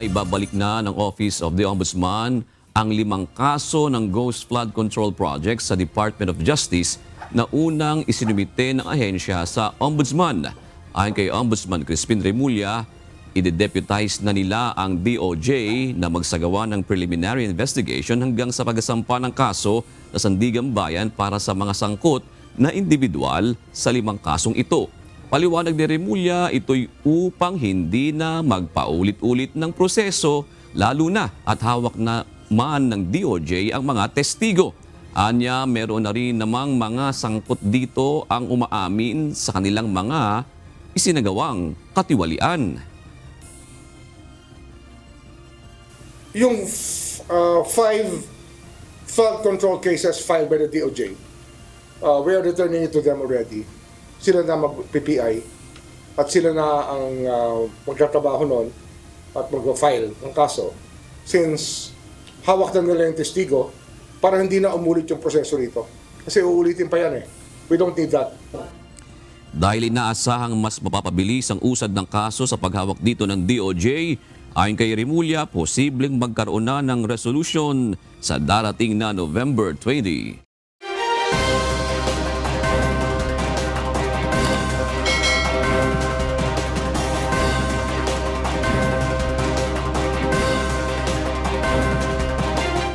Ibabalik na ng Office of the Ombudsman ang 5 kaso ng Ghost Flood Control Project sa Department of Justice na unang isinumite ng ahensya sa Ombudsman. Ayon kay Ombudsman Crispin Remulla, ide-deputize na nila ang DOJ na magsagawa ng preliminary investigation hanggang sa pagsasampa ng kaso sa Sandigan Bayan para sa mga sangkot na individual sa 5 kasong ito. Paliwanag ni Remulla, ito'y upang hindi na magpaulit-ulit ng proseso, lalo na at hawak na man ng DOJ ang mga testigo. Anya, meron na rin namang mga sangkot dito ang umaamin sa kanilang mga isinagawang katiwalian. Yung 5 flood control cases filed by the DOJ, we are returning it to them already. Sila na mag-PPI at sila na ang magkatrabaho nun at mag-file ng kaso since hawak na nila yung testigo para hindi na umulit yung proseso rito. Kasi uulitin pa yan eh. We don't need that. Dahil inaasahang mas mapapabilis ang usad ng kaso sa paghawak dito ng DOJ, ayon kay Remulla, posibleng magkaroon na ng resolution sa darating na November 20.